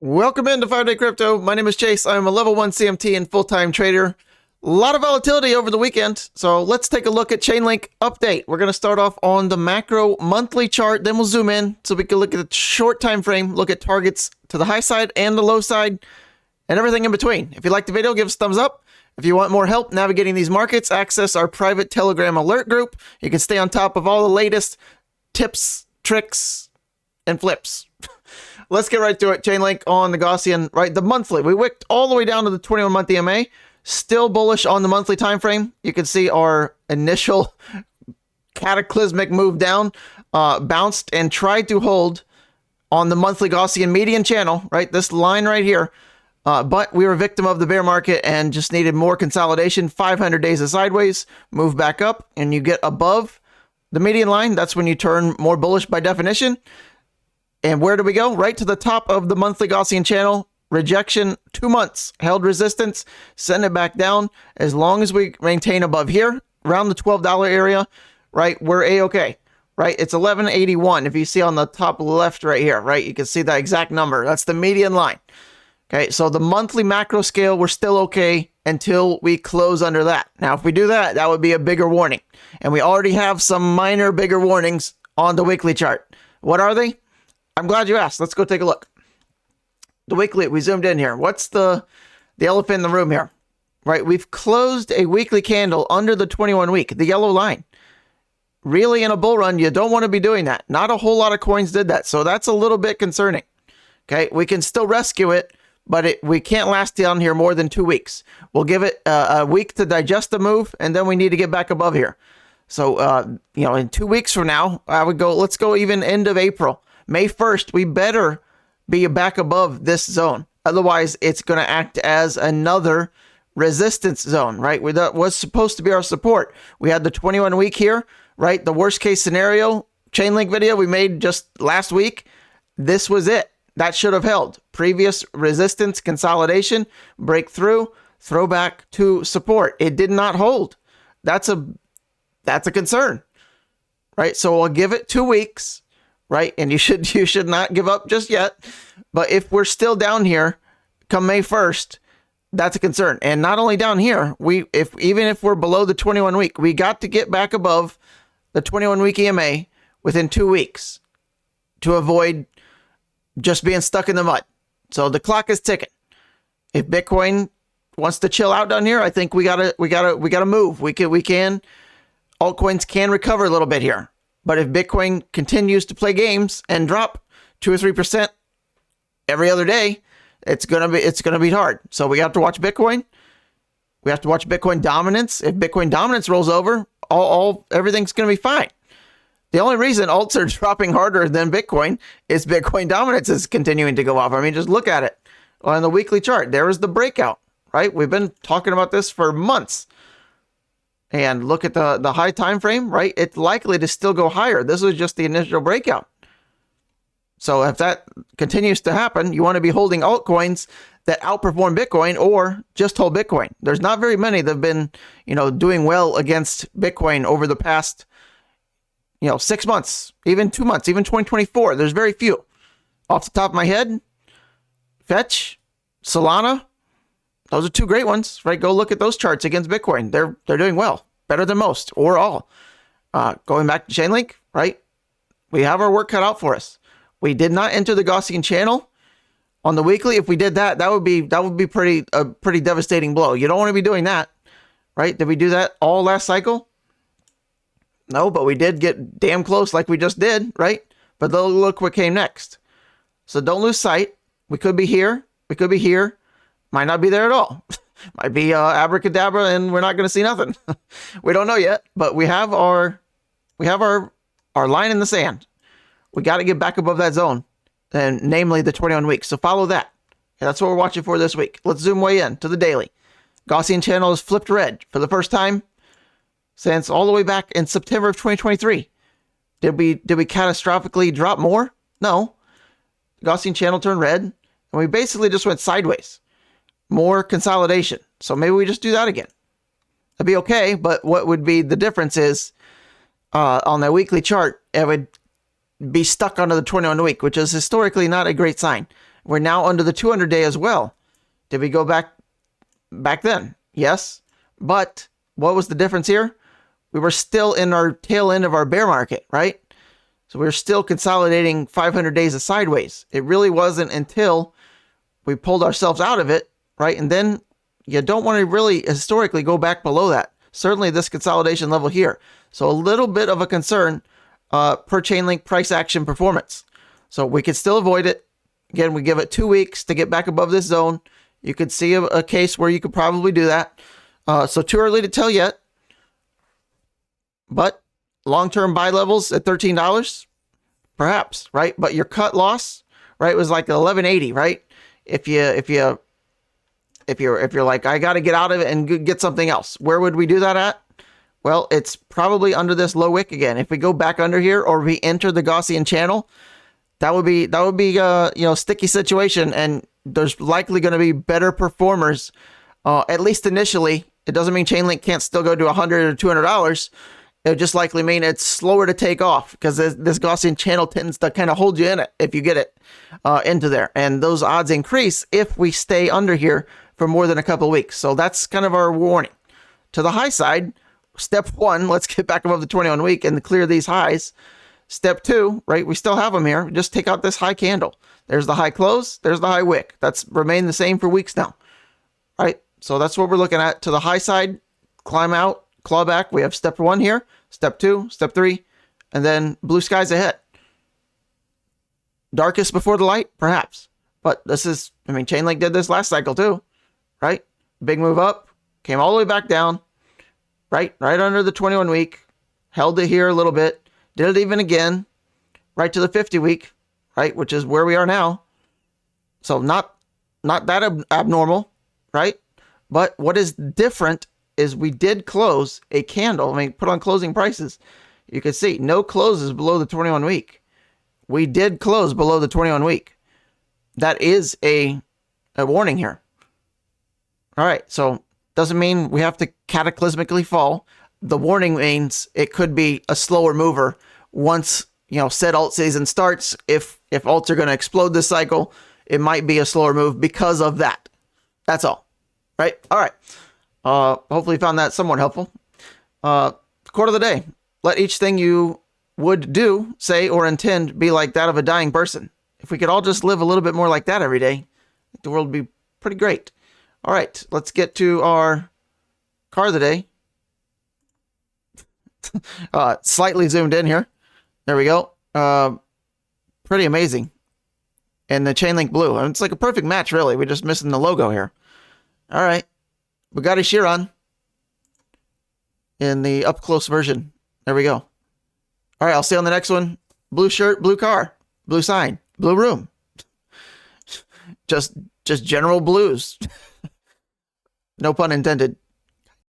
Welcome into 5-Day Crypto. My name is Chase. I'm a level 1 CMT and full-time trader. A lot of volatility over the weekend, so let's take a look at Chainlink update. We're going to start off on the macro monthly chart, then we'll zoom in so we can look at the short time frame, look at targets to the high side and the low side, and everything in between. If you like the video, give us a thumbs up. If you want more help navigating these markets, access our private Telegram alert group. You can stay on top of all the latest tips, tricks, and flips. Let's get right to it. Chainlink on the Gaussian, right? The monthly, we wicked all the way down to the 21-month EMA. Still bullish on the monthly time frame. You can see our initial cataclysmic move down, bounced and tried to hold on the monthly Gaussian median channel, right? This line right here. But we were a victim of the bear market and just needed more consolidation. 500 days of sideways, move back up, and you get above the median line. That's when you turn more bullish by definition. And where do we go? Right to the top of the monthly Gaussian channel. Rejection, 2 months. Held resistance, send it back down. As long as we maintain above here, around the $12 area, right, we're A-okay. Right, it's 1181. If you see on the top left right here, right, you can see that exact number. That's the median line. Okay, so the monthly macro scale, we're still okay until we close under that. Now, if we do that, that would be a bigger warning. And we already have some minor bigger warnings on the weekly chart. What are they? I'm glad you asked. Let's go take a look. The weekly, we zoomed in here. What's the elephant in the room here? Right, we've closed a weekly candle under the 21 week, the yellow line. Really, in a bull run, you don't want to be doing that. Not a whole lot of coins did that, so that's a little bit concerning. Okay, we can still rescue it, but we can't last down here more than 2 weeks. We'll give it a week to digest the move, and then we need to get back above here. So, in 2 weeks from now, I would go, let's go even end of April. May 1st, we better be back above this zone. Otherwise, it's going to act as another resistance zone, right? That was supposed to be our support. We had the 21 week here, right? The worst case scenario Chainlink video we made just last week. This was it. That should have held. Previous resistance, consolidation, breakthrough, throwback to support. It did not hold. That's a concern, right? So I'll give it 2 weeks. Right, and you should not give up just yet. But if we're still down here, come May 1st, that's a concern. And not only down here, even if we're below the 21 week, we got to get back above the 21 week EMA within 2 weeks to avoid just being stuck in the mud. So the clock is ticking. If Bitcoin wants to chill out down here, I think we gotta move. We can altcoins can recover a little bit here. But if Bitcoin continues to play games and drop 2 or 3% every other day, it's gonna be hard. So we have to watch Bitcoin. We have to watch Bitcoin dominance. If Bitcoin dominance rolls over, everything's gonna be fine. The only reason alts are dropping harder than Bitcoin is Bitcoin dominance is continuing to go off. I mean, just look at it on the weekly chart. There is the breakout, right? We've been talking about this for months. And look at the high time frame, right? It's likely to still go higher. This was just the initial breakout. So if that continues to happen, you want to be holding altcoins that outperform Bitcoin or just hold Bitcoin. There's not very many that have been, doing well against Bitcoin over the past, 6 months, even 2 months, even 2024. There's very few. Off the top of my head, Fetch, Solana, those are 2 great ones, right? Go look at those charts against Bitcoin. They're doing well, better than most or all. Going back to Chainlink, right? We have our work cut out for us. We did not enter the Gaussian channel on the weekly. If we did that, that would be a pretty devastating blow. You don't want to be doing that, right? Did we do that all last cycle? No, but we did get damn close, like we just did, right? But look what came next. So don't lose sight. We could be here. We could be here. Might not be there at all. Might be abracadabra and we're not going to see nothing. We don't know yet, but we have our line in the sand. We got to get back above that zone, and namely the 21 weeks. So follow that. And that's what we're watching for this week. Let's zoom way in to the daily. Gaussian channel is flipped red for the first time since all the way back in September of 2023. Did we catastrophically drop more? No. Gaussian channel turned red, and we basically just went sideways. More consolidation. So maybe we just do that again. It'd be okay, but what would be the difference is on the weekly chart, it would be stuck under the 21 week, which is historically not a great sign. We're now under the 200-day as well. Did we go back then? Yes. But what was the difference here? We were still in our tail end of our bear market, right? So we were still consolidating 500 days of sideways. It really wasn't until we pulled ourselves out of it, right? And then you don't want to really historically go back below that. Certainly this consolidation level here. So a little bit of a concern per Chainlink price action performance. So we could still avoid it. Again, we give it 2 weeks to get back above this zone. You could see a case where you could probably do that. So too early to tell yet. But long-term buy levels at $13, perhaps, right? But your cut loss, right, was like 1180, right? If you're like, I got to get out of it and get something else, where would we do that at? Well, it's probably under this low wick again. If we go back under here or we enter the Gaussian channel, that would be sticky situation, and there's likely going to be better performers, at least initially. It doesn't mean Chainlink can't still go to $100 or $200. It would just likely mean it's slower to take off because this Gaussian channel tends to kind of hold you in it if you get it into there. And those odds increase if we stay under here for more than a couple of weeks. So that's kind of our warning. To the high side, step one, let's get back above the 21 week and clear these highs. Step two, right, we still have them here. Just take out this high candle. There's the high close. There's the high wick. That's remained the same for weeks now, right? So that's what we're looking at. To the high side, climb out, claw back. We have step one here, step two, step three, and then blue skies ahead. Darkest before the light, perhaps. But this is, Chainlink did this last cycle too, right? Big move up, came all the way back down, right under the 21 week, held it here a little bit, did it even again, right to the 50 week, right? Which is where we are now. So not that abnormal, right? But what is different is we did close a candle. Put on closing prices. You can see no closes below the 21 week. We did close below the 21 week. That is a warning here. All right. So doesn't mean we have to cataclysmically fall. The warning means it could be a slower mover once, said alt season starts. If alts are going to explode this cycle, it might be a slower move because of that. That's all. Right. All right. Hopefully you found that somewhat helpful. Quote of the day. Let each thing you would do, say, or intend be like that of a dying person. If we could all just live a little bit more like that every day, the world would be pretty great. All right, let's get to our car of the day. Slightly zoomed in here. There we go. Pretty amazing. And the Chainlink blue. It's like a perfect match, really. We're just missing the logo here. All right. Bugatti Chiron in the up close version. There we go. All right, I'll see you on the next one. Blue shirt, blue car, blue sign, blue room. Just general blues. No pun intended.